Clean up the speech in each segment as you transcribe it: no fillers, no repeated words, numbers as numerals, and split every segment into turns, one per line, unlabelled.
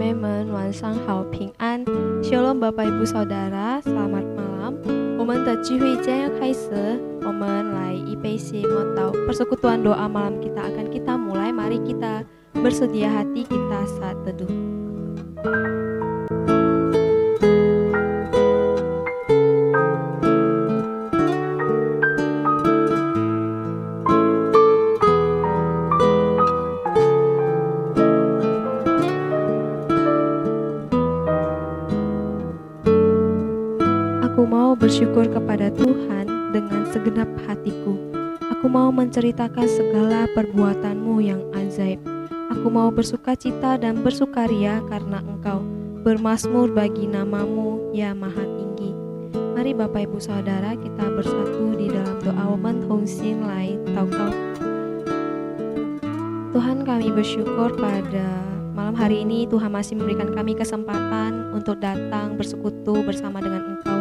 们晚上好，平安。Shalom Bapak Ibu Saudara, selamat malam. 我们的聚会将要开始，我们来一杯西atau persekutuan doa malam kita akan kita mulai. Mari kita bersedia hati kita saat teduh. Aku mau bersyukur kepada Tuhan dengan segenap hatiku. Aku mau menceritakan segala perbuatan-Mu yang ajaib. Aku mau bersukacita dan bersukaria karena Engkau bermazmur bagi nama-Mu, ya Maha Tinggi. Mari Bapak Ibu Saudara kita bersatu di dalam doa Women Hongxin Lai Taukau. Tuhan, kami bersyukur pada malam hari ini Tuhan masih memberikan kami kesempatan untuk datang bersekutu bersama dengan Engkau.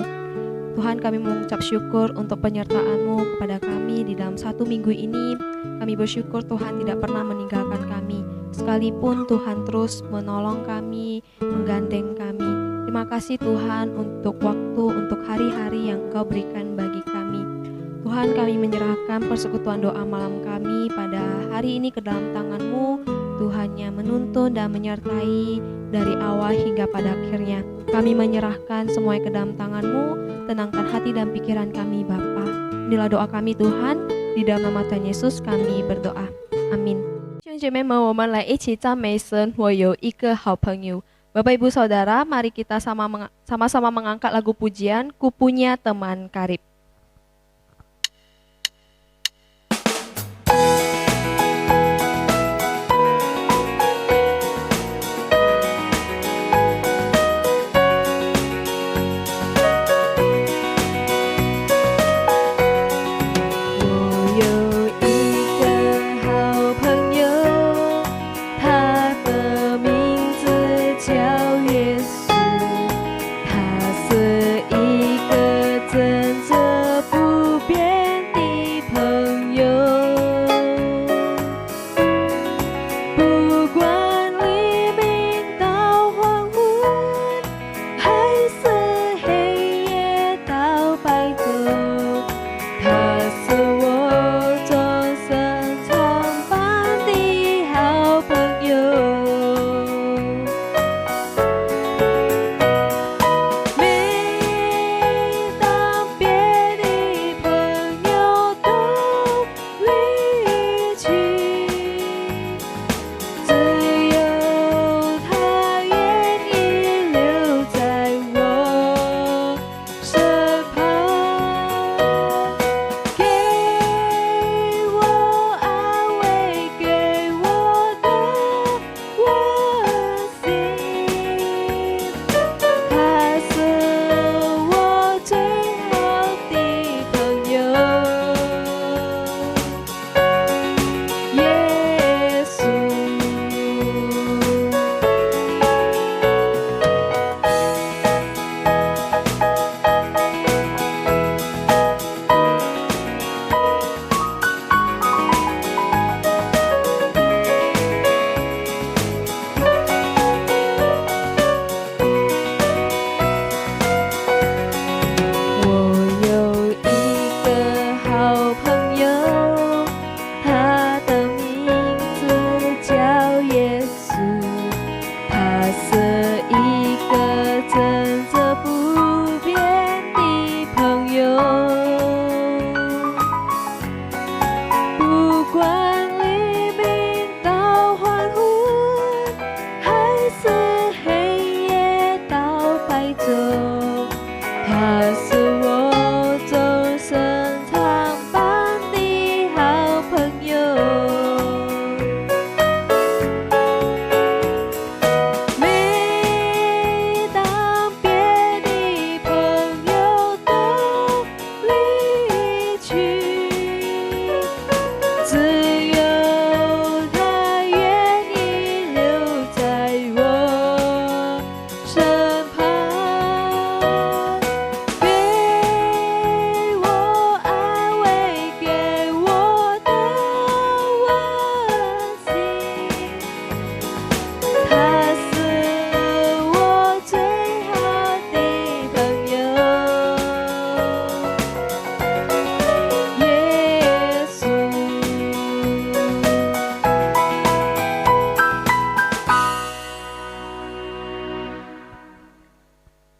Tuhan, kami mengucap syukur untuk penyertaan-Mu kepada kami di dalam satu minggu ini. Kami bersyukur Tuhan tidak pernah meninggalkan kami, sekalipun Tuhan terus menolong kami, menggandeng kami. Terima kasih Tuhan untuk waktu, untuk hari-hari yang Engkau berikan bagi kami. Tuhan, kami menyerahkan persekutuan doa malam kami pada hari ini ke dalam tangan-Mu. Tuhan yang menuntun dan menyertai dari awal hingga pada akhirnya. Kami menyerahkan semuanya ke dalam tangan-Mu. Tenangkan hati dan pikiran kami Bapa. Inilah doa kami Tuhan, di dalam nama Tuhan Yesus kami berdoa. Amin. 弟兄姐妹们，我们来一起赞美神。我有一个好朋友。Bapak Ibu Saudara, mari kita sama-sama mengangkat lagu pujian Ku Punya Teman Karib.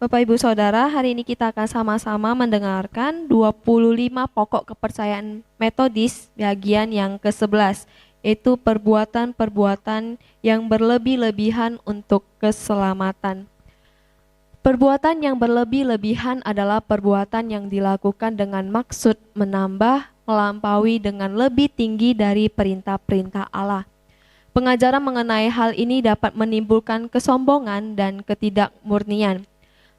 Bapak Ibu Saudara, hari ini kita akan sama-sama mendengarkan 25 pokok kepercayaan metodis bagian yang ke-11, yaitu perbuatan-perbuatan yang berlebih-lebihan untuk keselamatan. Perbuatan yang berlebih-lebihan adalah perbuatan yang dilakukan dengan maksud menambah, melampaui dengan lebih tinggi dari perintah-perintah Allah. Pengajaran mengenai hal ini dapat menimbulkan kesombongan dan ketidakmurnian.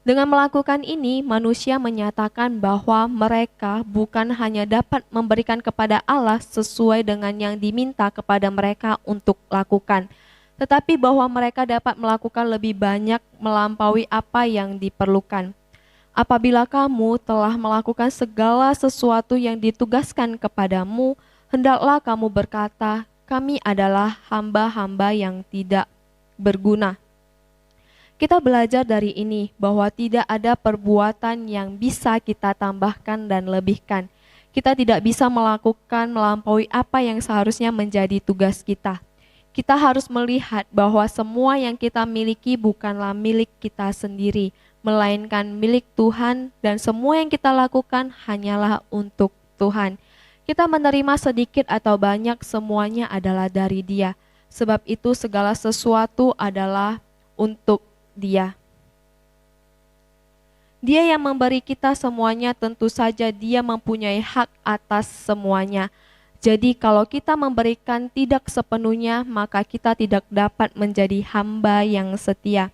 Dengan melakukan ini, manusia menyatakan bahwa mereka bukan hanya dapat memberikan kepada Allah sesuai dengan yang diminta kepada mereka untuk lakukan, tetapi bahwa mereka dapat melakukan lebih banyak melampaui apa yang diperlukan. Apabila kamu telah melakukan segala sesuatu yang ditugaskan kepadamu, hendaklah kamu berkata, "Kami adalah hamba-hamba yang tidak berguna." Kita belajar dari ini bahwa tidak ada perbuatan yang bisa kita tambahkan dan lebihkan. Kita tidak bisa melakukan melampaui apa yang seharusnya menjadi tugas kita. Kita harus melihat bahwa semua yang kita miliki bukanlah milik kita sendiri, melainkan milik Tuhan, dan semua yang kita lakukan hanyalah untuk Tuhan. Kita menerima sedikit atau banyak, semuanya adalah dari Dia. Sebab itu segala sesuatu adalah untuk Dia. Dia yang memberi kita semuanya, tentu saja Dia mempunyai hak atas semuanya. Jadi kalau kita memberikan tidak sepenuhnya, maka kita tidak dapat menjadi hamba yang setia.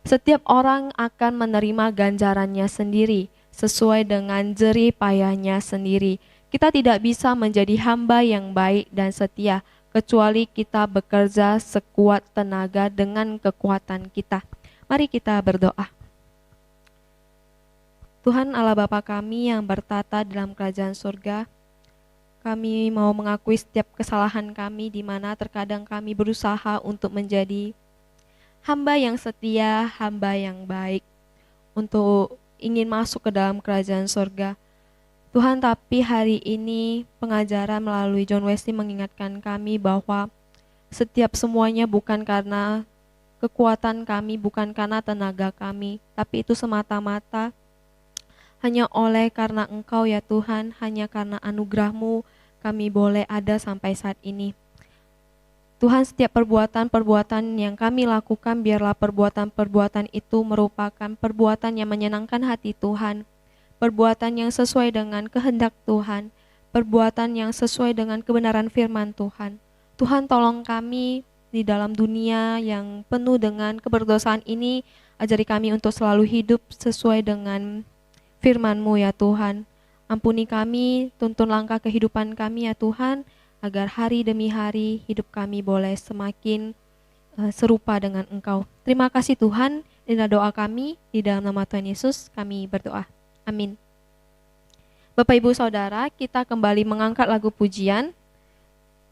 Setiap orang akan menerima ganjarannya sendiri, sesuai dengan jerih payahnya sendiri. Kita tidak bisa menjadi hamba yang baik dan setia, kecuali kita bekerja sekuat tenaga dengan kekuatan kita. Mari kita berdoa. Tuhan Allah Bapa kami yang bertata dalam kerajaan surga, kami mau mengakui setiap kesalahan kami di mana terkadang kami berusaha untuk menjadi hamba yang setia, hamba yang baik, untuk ingin masuk ke dalam kerajaan surga. Tuhan, tapi hari ini pengajaran melalui John Wesley mengingatkan kami bahwa setiap semuanya bukan karena kekuatan kami, bukan karena tenaga kami, tapi itu semata-mata hanya oleh karena Engkau ya Tuhan, hanya karena anugerah-Mu kami boleh ada sampai saat ini. Tuhan, setiap perbuatan-perbuatan yang kami lakukan, biarlah perbuatan-perbuatan itu merupakan perbuatan yang menyenangkan hati Tuhan, perbuatan yang sesuai dengan kehendak Tuhan, perbuatan yang sesuai dengan kebenaran firman Tuhan. Tuhan, tolong kami di dalam dunia yang penuh dengan keberdosaan ini, ajari kami untuk selalu hidup sesuai dengan firman-Mu ya Tuhan. Ampuni kami, tuntun langkah kehidupan kami ya Tuhan, agar hari demi hari hidup kami boleh semakin serupa dengan Engkau. Terima kasih Tuhan, inilah doa kami, di dalam nama Tuhan Yesus kami berdoa. Amin. Bapak Ibu Saudara, kita kembali mengangkat lagu pujian,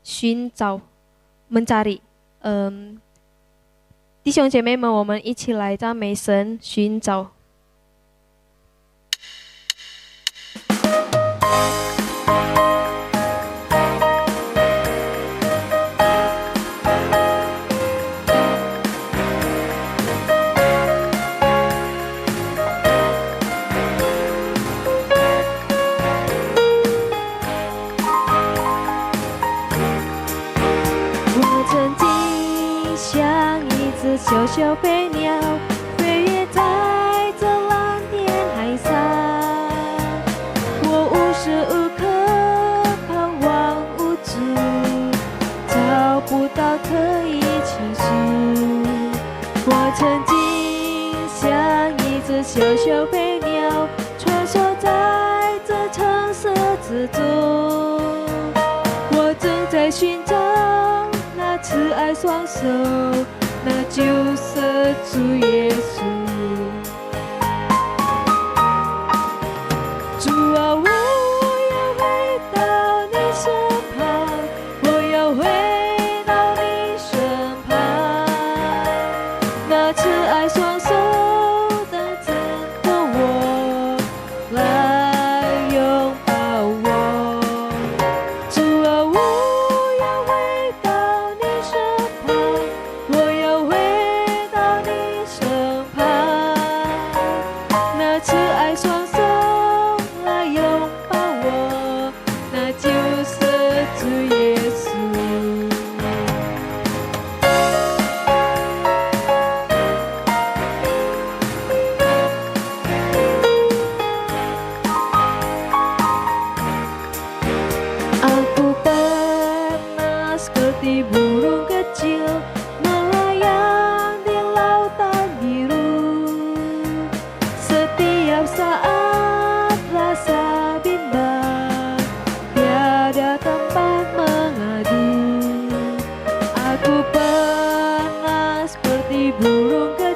Xun Zhao, mencari. 弟兄姐妹们，我们一起来赞美神，寻找。小小飞鸟飞跃在这蓝天海上，我无时无刻彷徨无助，找不到可以倾诉。我曾经像一只小小飞鸟，穿梭在这城市之中，我正在寻找那慈爱双手，那就是主耶稣。主啊，我要回到你身旁，我要回到你身旁，那慈爱双手等着我来拥抱我。主啊，我要回到你身旁，我要回到你身旁，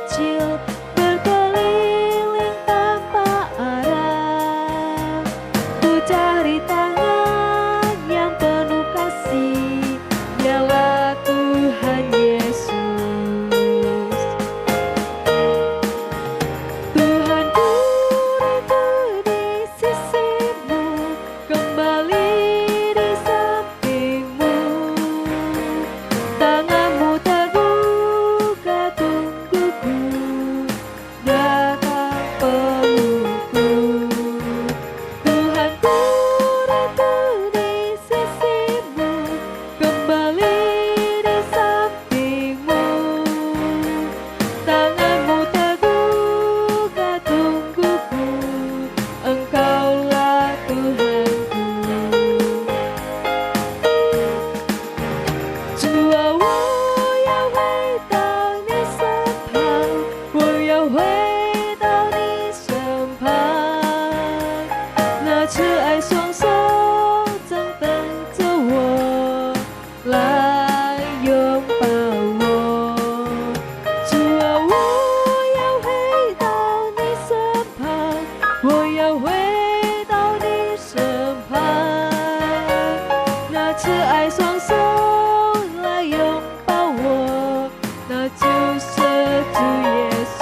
kecil berkeliling tanpa arah. Ku cari tangan yang penuh kasih, dialah Tuhan Yesus. Tuhanku, rindu di sisimu, kembali di sampingmu. Tanganmu terbuka tungguku, datang pelukku. Tuhanku, rindu di sisimu, kembali di sampingmu. Tanganmu terbuka tungguku, Engkaulah Tuhanku. 主啊，我要回到你身旁，我要回到你身旁。那慈爱双手正等着我来拥抱我。主啊，我要回到你身旁，我要回到你身旁。那慈爱双手来拥抱我，那就是主耶稣。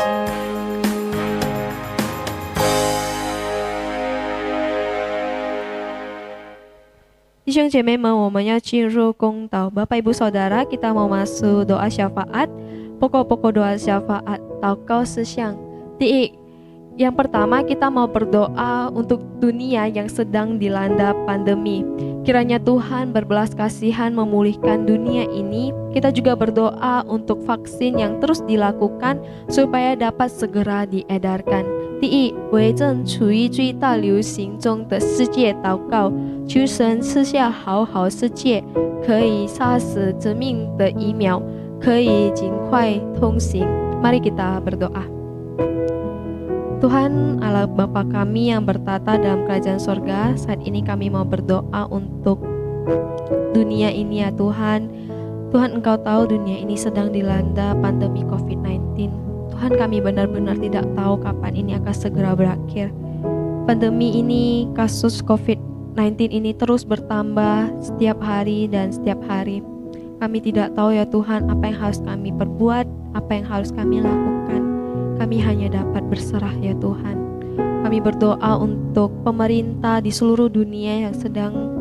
弟兄姐妹们，我们要进入公祷。Bapak Ibu Saudara, kita mau masuk doa syafaat. Pokok-pokok doa syafaat, 祷告事项。第一，yang pertama kita mau berdoa untuk dunia yang sedang dilanda pandemi. Kiranya Tuhan berbelas kasihan memulihkan dunia ini. Kita juga berdoa untuk vaksin yang terus dilakukan supaya dapat segera diedarkan. 第一，为正处于最大流行中的世界祷告，求神赐下好世界，可以杀死致命的疫苗，可以尽快通行。Mari kita berdoa. Tuhan Allah Bapa kami yang bertata dalam kerajaan sorga, saat ini kami mau berdoa untuk dunia ini ya Tuhan. Tuhan, Engkau tahu dunia ini sedang dilanda pandemi COVID-19. Tuhan, kami benar-benar tidak tahu kapan ini akan segera berakhir. Pandemi ini, kasus COVID-19 ini terus bertambah setiap hari dan setiap hari. Kami tidak tahu ya Tuhan apa yang harus kami perbuat, apa yang harus kami lakukan. Kami hanya dapat berserah ya Tuhan. Kami berdoa untuk pemerintah di seluruh dunia yang sedang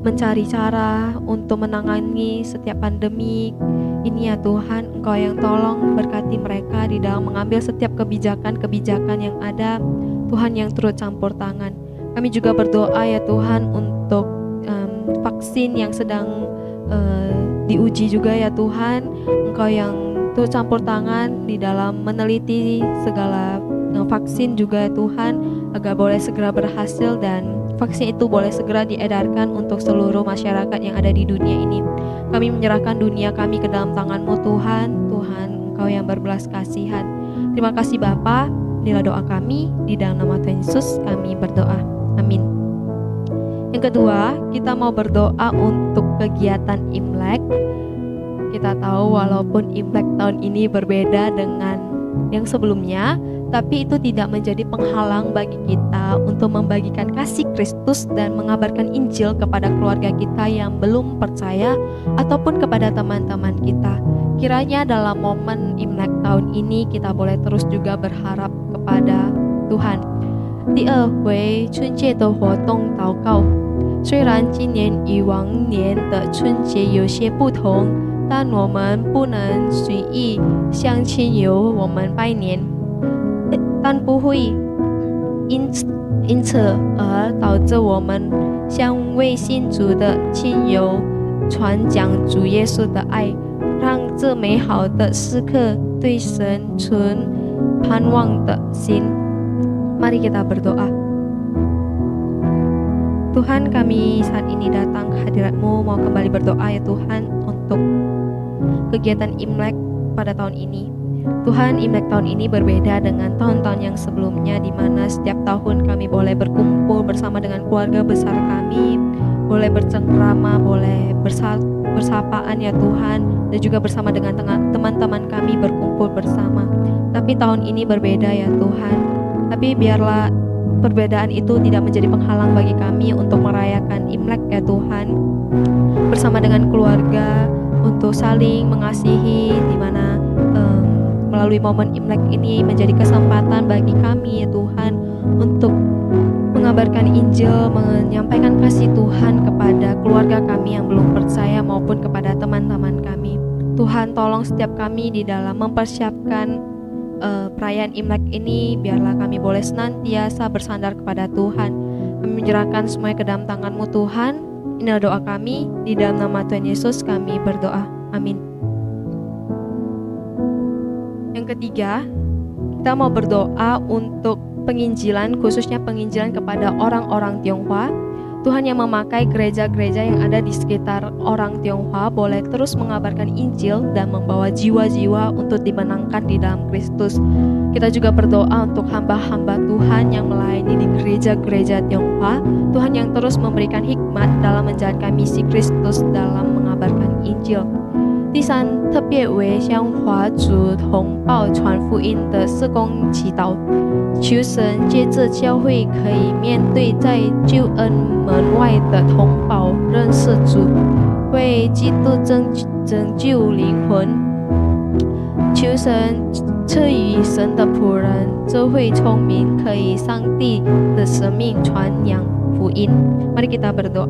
mencari cara untuk menangani setiap pandemi ini ya Tuhan. Engkau yang tolong berkati mereka di dalam mengambil setiap kebijakan-kebijakan yang ada. Tuhan yang turut campur tangan. Kami juga berdoa ya Tuhan untuk vaksin yang sedang diuji juga ya Tuhan. Engkau yang turut campur tangan di dalam meneliti segala vaksin juga ya Tuhan, agar boleh segera berhasil dan vaksin itu boleh segera diedarkan untuk seluruh masyarakat yang ada di dunia ini. Kami menyerahkan dunia kami ke dalam tangan-Mu Tuhan. Tuhan, Engkau yang berbelas kasihan. Terima kasih Bapa. Inilah doa kami, di dalam nama Tuhan Yesus kami berdoa. Amin. Yang kedua, kita mau berdoa untuk kegiatan Imlek. Kita tahu walaupun Imlek tahun ini berbeda dengan yang sebelumnya, tapi itu tidak menjadi penghalang bagi kita untuk membagikan kasih Kristus dan mengabarkan Injil kepada keluarga kita yang belum percaya ataupun kepada teman-teman kita. Kiranya dalam momen Imlek tahun ini kita boleh terus juga berharap kepada Tuhan. 第二回春节的活动祷告，虽然今年与往年的春节有些不同，但我们不能随意向亲友我们拜年，但不会因此而导致我们向未信主的亲友传讲主耶稣的爱，让这美好的时刻对神存盼望的心。Mari kita berdoa. Tuhan, kami saat ini datang ke hadirat-Mu, mau kembali berdoa ya Tuhan untuk kegiatan Imlek pada tahun ini. Tuhan, Imlek tahun ini berbeda dengan tahun-tahun yang sebelumnya, di mana setiap tahun kami boleh berkumpul bersama dengan keluarga besar kami, boleh bercengkrama, boleh bersapaan ya Tuhan, dan juga bersama dengan teman-teman kami berkumpul bersama. Tapi tahun ini berbeda ya Tuhan. Tapi biarlah perbedaan itu tidak menjadi penghalang bagi kami untuk merayakan Imlek ya Tuhan, bersama dengan keluarga untuk saling mengasihi, di mana melalui momen Imlek ini menjadi kesempatan bagi kami ya Tuhan untuk mengabarkan Injil, menyampaikan kasih Tuhan kepada keluarga kami yang belum percaya maupun kepada teman-teman kami. Tuhan, tolong setiap kami di dalam mempersiapkan perayaan Imlek ini, biarlah kami boleh senantiasa bersandar kepada Tuhan. Kami menyerahkan semuanya ke dalam tangan-Mu Tuhan. Inilah doa kami, di dalam nama Tuhan Yesus kami berdoa. Amin. Yang ketiga, kita mau berdoa untuk penginjilan, khususnya penginjilan kepada orang-orang Tionghoa. Tuhan yang memakai gereja-gereja yang ada di sekitar orang Tionghoa boleh terus mengabarkan Injil dan membawa jiwa-jiwa untuk dimenangkan di dalam Kristus. Kita juga berdoa untuk hamba-hamba Tuhan yang melayani di gereja-gereja Tionghoa. Tuhan yang terus memberikan hikmat dalam menjalankan misi Kristus dalam mengabarkan Injil. 第三，特别为向华族同胞传福音的事工祈祷，求神借这教会可以面对在救恩门外的同胞认识主，为基督拯救灵魂。求神赐予神的仆人智慧聪明，可以上帝的生命传扬福音。Mari kita berdoa.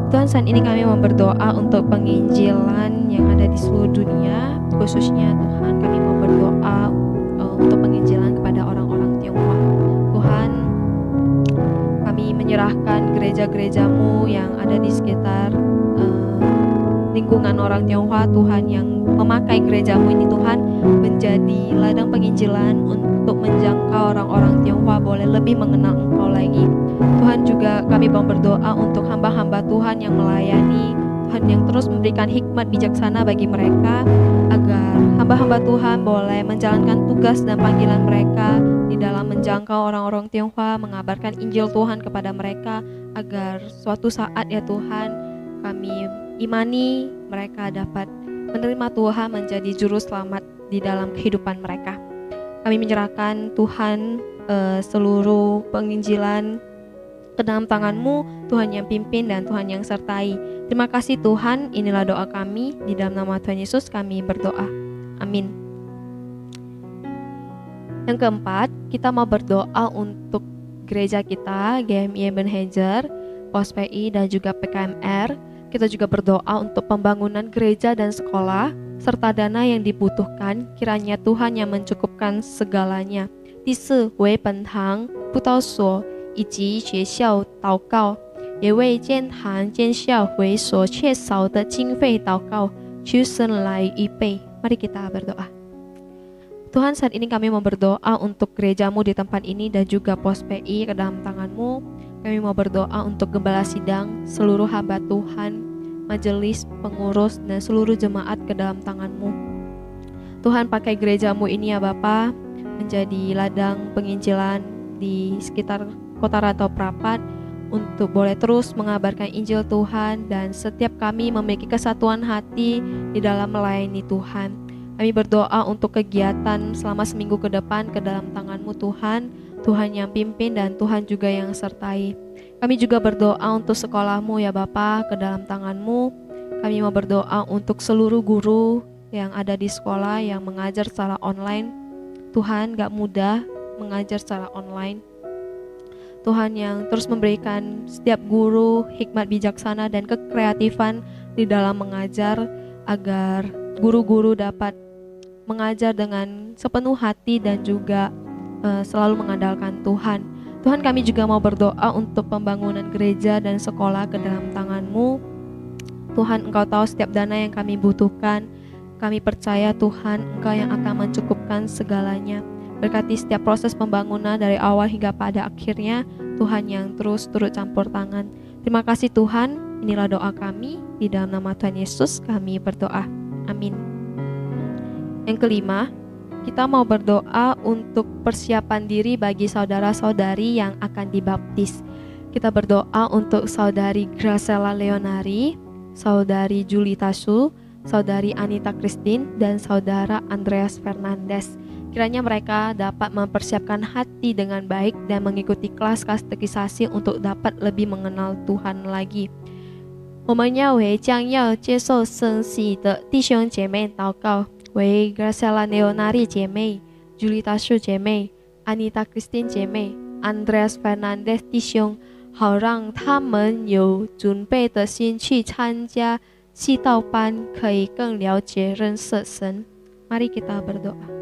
Tuhan, saat ini kami mau berdoa untuk penginjilan yang ada di seluruh dunia, khususnya Tuhan kami mau berdoa untuk penginjilan kepada orang-orang Tionghoa. Tuhan, kami menyerahkan gereja-gereja-Mu yang ada di sekitar lingkungan orang Tionghoa, Tuhan, yang memakai gereja-Mu ini Tuhan menjadi ladang penginjilan untuk menjangkau orang-orang Tionghoa boleh lebih mengenal Engkau lagi. Tuhan, juga kami mau berdoa untuk hamba-hamba Tuhan yang melayani, Tuhan yang terus memberikan hikmat bijaksana bagi mereka, agar hamba-hamba Tuhan boleh menjalankan tugas dan panggilan mereka di dalam menjangkau orang-orang Tionghoa, mengabarkan Injil Tuhan kepada mereka, agar suatu saat ya Tuhan kami imani mereka dapat menerima Tuhan menjadi juru selamat di dalam kehidupan mereka. Kami menyerahkan Tuhan seluruh penginjilan ke dalam tangan-Mu, Tuhan yang pimpin dan Tuhan yang sertai. Terima kasih Tuhan, inilah doa kami, di dalam nama Tuhan Yesus kami berdoa. Amin. Yang keempat, kita mau berdoa untuk gereja kita, GMI Ebenezer, POS PI dan juga PKMR. Kita juga berdoa untuk pembangunan gereja dan sekolah, serta dana yang dibutuhkan, kiranya Tuhan yang mencukupkan segalanya. 第四，为本堂、布道所以及学校祷告，也为建堂、建校会所缺少的经费祷告，求神来预备。Mari kita berdoa. Tuhan, saat ini kami mau berdoa untuk gereja-Mu di tempat ini dan juga POS PI ke dalam tangan-Mu. Kami mau berdoa untuk gembala sidang, seluruh hamba Tuhan, majelis, pengurus, dan seluruh jemaat ke dalam tangan-Mu. Tuhan, pakai gereja-Mu ini ya Bapa, menjadi ladang penginjilan di sekitar Kota Rantau Prapat untuk boleh terus mengabarkan Injil Tuhan, dan setiap kami memiliki kesatuan hati di dalam melayani Tuhan. Kami berdoa untuk kegiatan selama seminggu ke depan ke dalam tangan-Mu Tuhan, Tuhan yang pimpin dan Tuhan juga yang sertai. Kami juga berdoa untuk sekolah-Mu ya Bapa, ke dalam tangan-Mu. Kami mau berdoa untuk seluruh guru yang ada di sekolah yang mengajar secara online. Tuhan, gak mudah mengajar secara online. Tuhan yang terus memberikan setiap guru hikmat bijaksana dan kekreatifan di dalam mengajar, agar guru-guru dapat mengajar dengan sepenuh hati dan juga selalu mengandalkan Tuhan. Tuhan, kami juga mau berdoa untuk pembangunan gereja dan sekolah ke dalam tangan-Mu. Tuhan, Engkau tahu setiap dana yang kami butuhkan. Kami percaya Tuhan, Engkau yang akan mencukupkan segalanya. Berkati setiap proses pembangunan dari awal hingga pada akhirnya, Tuhan yang terus turut campur tangan. Terima kasih Tuhan, inilah doa kami, di dalam nama Tuhan Yesus kami berdoa. Amin. Yang kelima, kita mau berdoa untuk persiapan diri bagi saudara-saudari yang akan dibaptis. Kita berdoa untuk saudari Graciela Leonari, saudari Julita Su, saudari Anita Christine, dan saudara Andreas Fernandes. Kiranya mereka dapat mempersiapkan hati dengan baik dan mengikuti kelas katekisasi untuk dapat lebih mengenal Tuhan lagi. 我们要为将要接受圣洗的弟兄姐妹祷告，为 Graciela Leonari 姐妹、Julita Su 姐妹、Anita Christine 姐妹、Andreas Fernandes 弟兄，好让他们有准备的心去参加祈祷班，可以更了解认识神。Mari kita berdoa.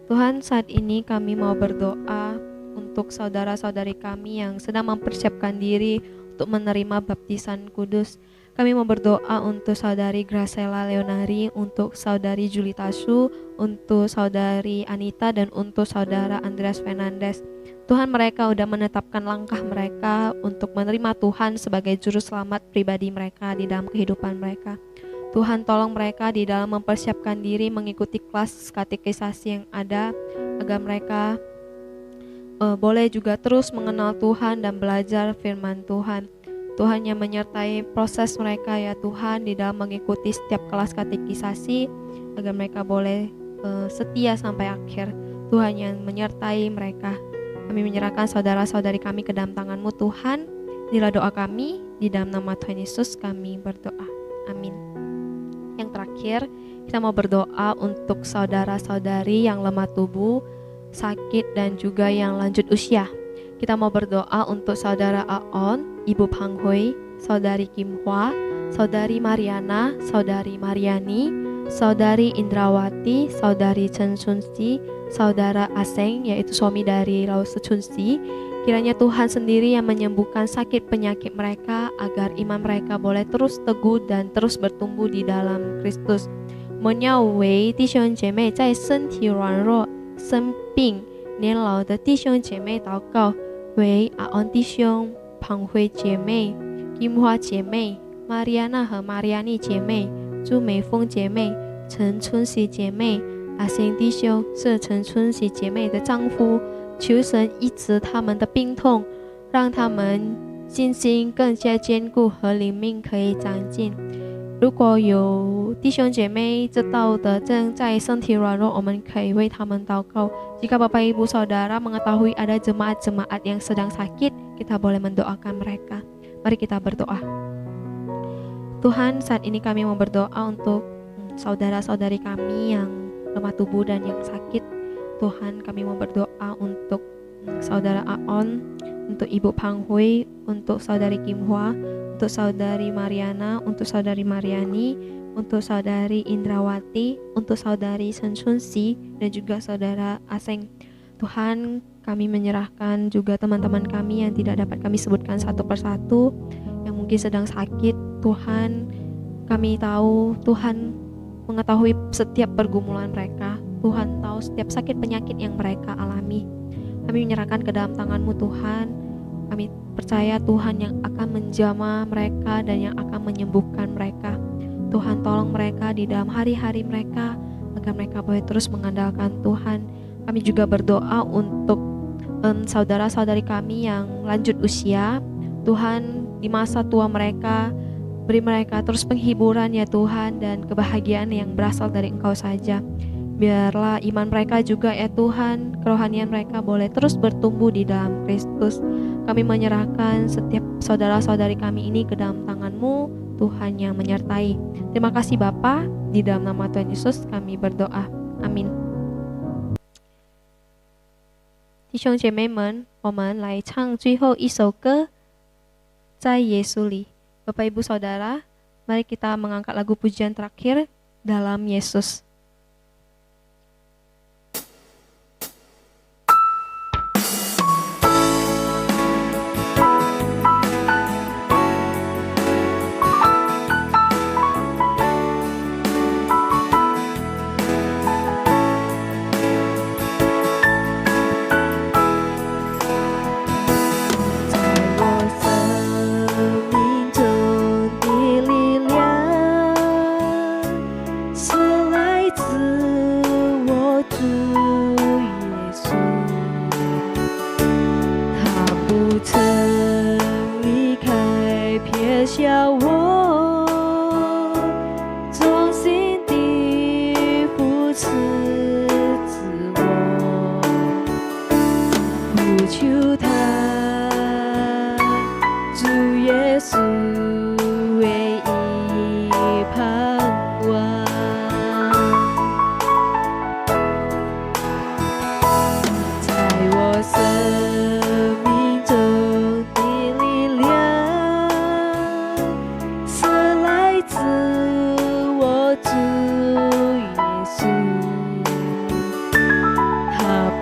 Tuhan, saat ini kami mau berdoa untuk saudara-saudari kami yang sedang mempersiapkan diri untuk menerima baptisan kudus. Kami mau berdoa untuk saudari Graciela Leonari, untuk saudari Julita Su, untuk saudari Anita, dan untuk saudara Andreas Fernandes. Tuhan, mereka sudah menetapkan langkah mereka untuk menerima Tuhan sebagai juru selamat pribadi mereka di dalam kehidupan mereka. Tuhan, tolong mereka di dalam mempersiapkan diri mengikuti kelas katekisasi yang ada, agar mereka boleh juga terus mengenal Tuhan dan belajar firman Tuhan. Tuhan yang menyertai proses mereka ya Tuhan di dalam mengikuti setiap kelas katekisasi, agar mereka boleh setia sampai akhir. Tuhan yang menyertai mereka. Kami menyerahkan saudara-saudari kami ke dalam tangan-Mu Tuhan. Inilah doa kami, di dalam nama Tuhan Yesus kami berdoa. Amin. Yang terakhir, kita mau berdoa untuk saudara-saudari yang lemah tubuh, sakit, dan juga yang lanjut usia. Kita mau berdoa untuk saudara Aon, Ibu Pang Hui, saudari Kim Hwa, saudari Mariana, saudari Mariani, saudari Indrawati, saudari Chen Chunsi, saudara Aseng, yaitu suami dari Lau Chunsi. Kiranya Tuhan sendiri yang menyembuhkan sakit penyakit mereka, agar iman mereka boleh terus teguh dan terus bertumbuh di dalam Kristus. 我们要为弟兄姐妹在身体软弱、生病、年老的弟兄姐妹祷告，为阿恩弟兄、庞辉姐妹、金花姐妹、玛利亚娜和玛利亚妮姐妹、朱美凤姐妹、陈春喜姐妹、阿星弟兄是陈春喜姐妹的丈夫，求神医治他们的病痛，让他们信心更加坚固和灵命可以长进。如果有弟兄姐妹知道的正在身体软弱，我们可以为他们祷告。Jika Bapak Ibu Saudara mengetahui ada jemaat-jemaat yang sedang sakit, kita boleh mendoakan mereka. Mari kita berdoa. Tuhan, saat ini kami mau berdoa untuk saudara-saudari kami yang lemah tubuh dan yang sakit. Tuhan, kami mau berdoa untuk saudara Aon, untuk Ibu Pang Hui, untuk saudari Kim Hwa, untuk saudari Mariana, untuk saudari Mariani, untuk saudari Indrawati, untuk saudari Chen Chunsi, dan juga saudara Aseng. Tuhan, kami menyerahkan juga teman-teman kami yang tidak dapat kami sebutkan satu persatu, yang mungkin sedang sakit. Tuhan, kami tahu Tuhan mengetahui setiap pergumulan mereka. Tuhan tahu setiap sakit penyakit yang mereka alami. Kami menyerahkan ke dalam tangan-Mu Tuhan. Kami percaya Tuhan yang akan menjamah mereka dan yang akan menyembuhkan mereka. Tuhan, tolong mereka di dalam hari-hari mereka, agar mereka boleh terus mengandalkan Tuhan. Kami juga berdoa untuk saudara-saudari kami yang lanjut usia. Tuhan, di masa tua mereka, beri mereka terus penghiburan ya Tuhan, dan kebahagiaan yang berasal dari Engkau saja. Biarlah iman mereka juga ya Tuhan, kerohanian mereka boleh terus bertumbuh di dalam Kristus. Kami menyerahkan setiap saudara-saudari kami ini ke dalam tangan-Mu, Tuhan yang menyertai. Terima kasih Bapa, di dalam nama Tuhan Yesus kami berdoa. Amin. 弟兄姐妹们，我们来唱最后一首歌，在耶稣里。Bapak Ibu Saudara, mari kita mengangkat lagu pujian terakhir, Dalam Yesus.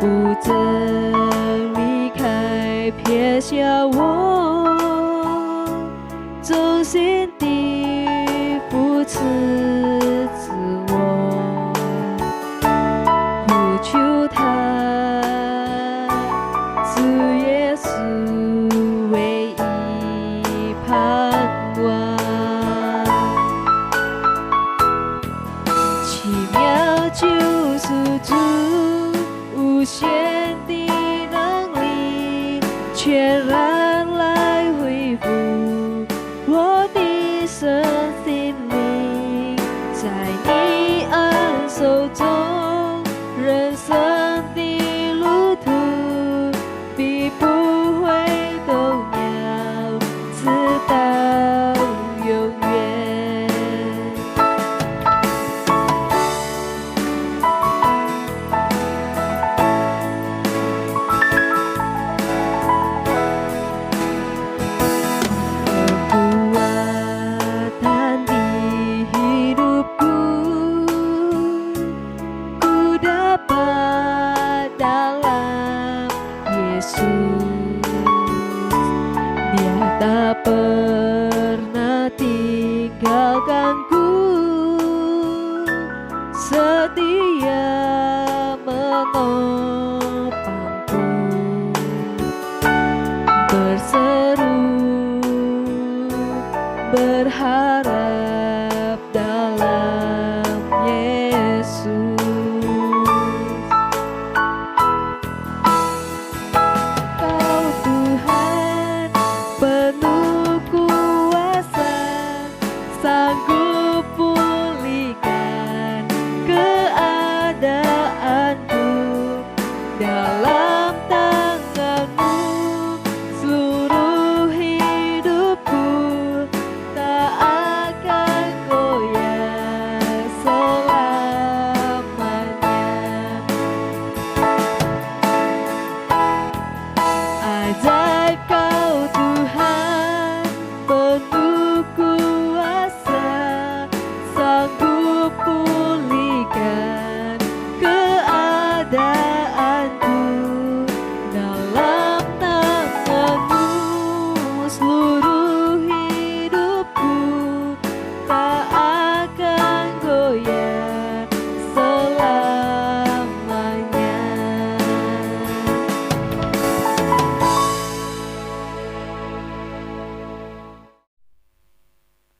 不曾离开，撇下我，忠心地扶持自我，呼求他，主耶稣唯一盼望。奇妙救赎主无限的能力，全然来恢复我的身心灵，在你恩手中，人生的路途必不会动摇，直到永远。Tak pernah tinggalkanku, setia menopangku, berseru berharap dalam Yesus. Kau Tuhan penuh kuasa, sanggup pulihkan keadaanku, dalam tangan-Mu seluruh hidupku tak akan goyah selamanya. Ajaib Kau Tuhan penuh kuasa, sanggup pulihkan keadaanku, dalam tangan-Mu seluruh hidupku tak akan goyah selamanya.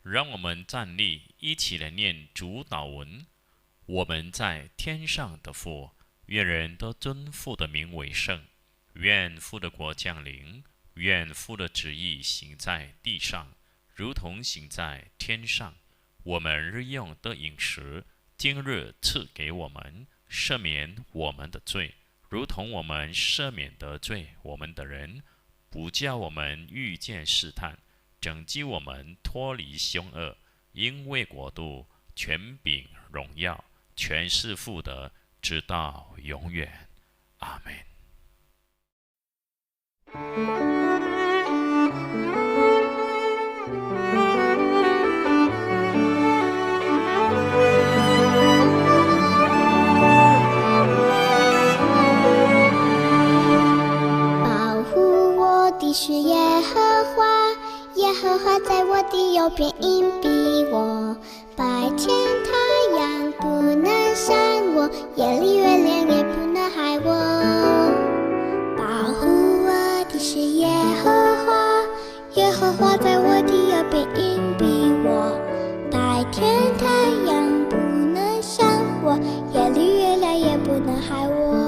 让我们站立，一起来念主祷文。我们在天上的父，愿人都尊父的名为圣。愿父的国降临，愿父的旨意行在地上，如同行在天上。我们日用的饮食，今日赐给我们，赦免我们的罪，如同我们赦免得罪我们的人，不叫我们遇见试探，拯救我们脱离凶恶，因为国度、权柄、荣耀，全是父的，直到永远。阿们。
保护我的是耶和华，耶和华在我的右边荫庇我，白天太阳不能伤我，夜里月亮也不能害我。保护我的是耶和华，耶和华在我的右边荫庇我，白天太阳不能伤我，夜里月亮也不能害我。